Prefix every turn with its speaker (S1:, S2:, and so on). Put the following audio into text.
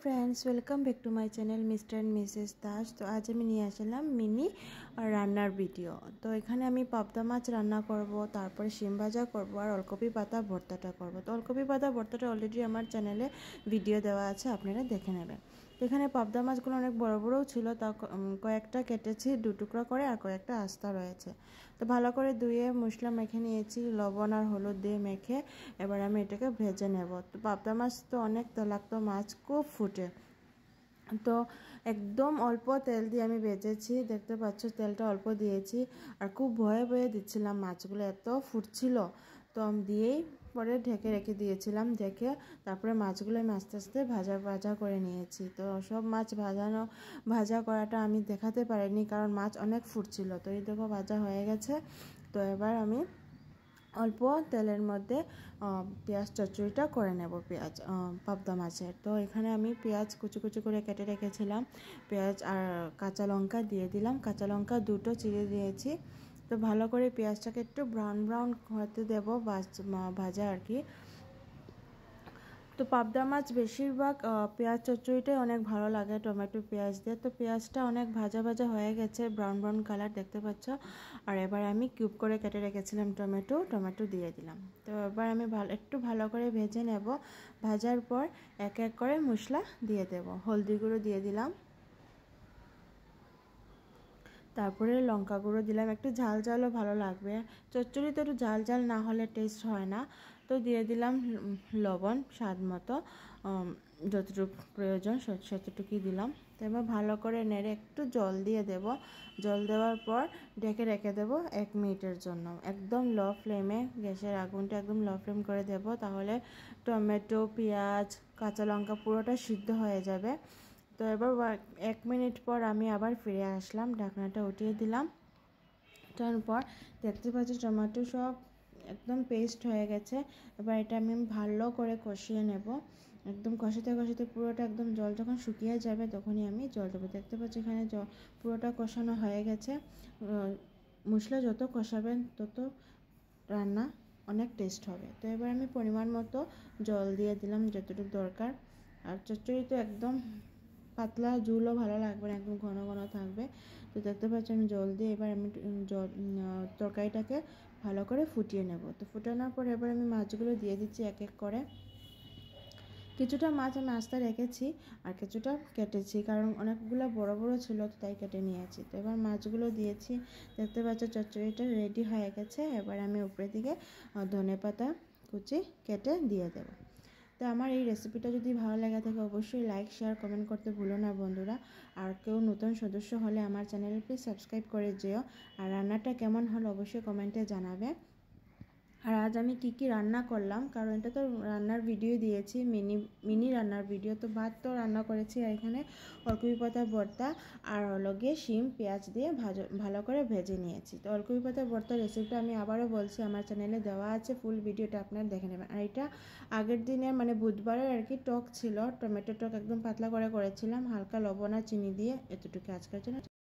S1: Friends welcome back to my channel mister and missus Das. तो आज আমি নিয়ে আসলাম মিনি রান্নার ভিডিও। তো এখানে আমি পাবদা মাছ রান্না করব, তারপরে শিম ভাজা করব আর ওলকপি পাতা ভর্তাটা করব। তো ওলকপি পাতা ভর্তাটা অলরেডি আমার চ্যানেলে ভিডিও দেওয়া আছে, আপনারা দেখে নেবেন। তো এখানে পাবদা মাছগুলো অনেক বড় বড়ও ছিল, তা কয়েকটা কেটেছি দু টুকরা করে, আর কয়েকটা আস্তা রয়েছে। তো ভালো করে ধুয়ে মশলা মেখে নিয়েছি, লবণ আর হলুদ দিয়ে মেখে এবার আমি এটাকে ভেজে নেব। তো পাবদা মাছ তো অনেক তৈলাক্ত মাছ, খুব ফুটে। তো একদম অল্প তেল দিয়ে আমি ভেজেছি, দেখতে পাচ্ছ তেলটা অল্প দিয়েছি, আর খুব ভয়ে ভয়ে দিচ্ছিলাম, মাছগুলো এত ফুটছিল। তো আমি দিয়েই পরে ঢেকে রেখে দিয়েছিলাম, দেখে তারপরে মাছগুলো আমি আস্তে আস্তে ভাজা করে নিয়েছি। তো সব মাছ ভাজা করাটা আমি দেখাতে পারিনি, কারণ মাছ অনেক ফুটছিল। তো এই দেখো ভাজা হয়ে গেছে। তো এবার আমি অল্প তেলের মধ্যে পেঁয়াজ চচ্চড়িটা করে নেব, পাবদা মাছের। তো এখানে আমি পেঁয়াজ কুচি কুচি করে কেটে রেখেছিলাম, পেঁয়াজ আর কাঁচা লঙ্কা দিয়ে দিলাম, কাঁচা লঙ্কা দুটো চিড়ে দিয়েছি। তো ভালো করে পেঁয়াজটাকে একটু ব্রাউন হতে দেবো, ভাজা আর কি। তো পাবদা মাছ বেশিরভাগ পেঁয়াজ চচ্চড়িটাই অনেক ভালো লাগে টমেটো পেঁয়াজ দিয়ে। তো পেঁয়াজটা অনেক ভাজা হয়ে গেছে, ব্রাউন কালার দেখতে পাচ্ছ। আর এবার আমি কিউব করে কেটে রেখেছিলাম টমেটো দিয়ে দিলাম। তো এবার আমি একটু ভালো করে ভেজে নেব। ভাজার পর এক এক করে মশলা দিয়ে দেব। হলদি গুঁড়ো দিয়ে দিলাম, তারপরে লঙ্কা গুঁড়ো দিলাম, একটু ঝালও ভালো লাগবে। চচ্চড়ি তো একটু ঝাল না হলে টেস্ট হয় না। তো দিয়ে দিলাম লবণ স্বাদ মতো, যতটুকু প্রয়োজন ততটুকুই দিলাম। তো এবার ভালো করে নেড়ে একটু জল দিয়ে দেব। জল দেওয়ার পর ঢেকে রেখে দেব 1 মিনিটের জন্য, একদম লো ফ্লেমে। গ্যাসের আগুনটা একদম লো ফ্লেম করে দেব, তাহলে টমেটো পেঁয়াজ কাঁচা লঙ্কা পুরোটা সিদ্ধ হয়ে যাবে। তো এবার 1 মিনিট পর আমি আবার ফিরে আসলাম, ঢাকনাটা উঠিয়ে দিলাম। তারপর দেখতে পাচ্ছি টমেটো সব একদম পেস্ট হয়ে গেছে। এবার এটা আমি ভালো করে কষিয়ে নেব, একদম কষাতে পুরোটা একদম জল যখন শুকিয়ে যাবে তখনই আমি জল দেবো। দেখতে পাচ্ছি এখানে পুরোটা কষানো হয়ে গেছে। মশলা যত কষাবেন তত রান্না অনেক টেস্ট হবে। তো এবার আমি পরিমাণ মতো জল দিয়ে দিলাম, যতটুকু দরকার। আর চচ্চড়ি তো একদম পাতলা ঝোলও ভালো লাগবে না, একদম ঘন থাকবে। তো দেখতে পাচ্ছি আমি জল দিয়ে এবার আমি তরকারিটাকে ভালো করে ফুটিয়ে নেব। তো ফুটানোর পর এবার আমি মাছগুলো দিয়ে দিচ্ছি এক এক করে। কিছুটা মাছ আমি আস্তে রেখেছি আর কিছুটা কেটেছি, কারণ অনেকগুলো বড় ছিল, তো তাই কেটে নিয়েছি। তো এবার মাছগুলো দিয়েছি, দেখতে পাচ্ছি চচ্চড়িটা রেডি হয়ে গেছে। এবার আমি উপরে দিকে ধনেপাতা কুচি কেটে দিয়ে দেবো। তো আমার এই রেসিপিটা যদি ভালো লাগে থাকে অবশ্যই লাইক শেয়ার কমেন্ট করতে ভুলো না বন্ধুরা। আর কেউ নতুন সদস্য হলে আমার চ্যানেল প্লিজ সাবস্ক্রাইব করে যেও। আর রান্নাটা কেমন হলো অবশ্যই কমেন্টে জানাবে। আর আজ আমি কি রান্না করলাম, কারণ এটা তো রান্নার ভিডিও দিয়েছি, মিনি রান্নার ভিডিও। তো ভাত তো রান্না করেছি, আর এখানে ওলকপি পাতা ভর্তা আর লগে শিম পেঁয়াজ দিয়ে ভালো করে ভেজে নিয়েছি। তো ওলকপি পাতা ভর্তার রেসিপিটা আমি আবারও বলছি, আমার চ্যানেলে দেওয়া আছে, ফুল ভিডিওটা আপনারা দেখে নেবেন। আর এটা আগের দিনের মানে বুধবারের আর কি টক ছিল, টমেটো টক একদম পাতলা করে করেছিলাম, হালকা লবণ আর চিনি দিয়ে। এতটুকু আজকের জন্য।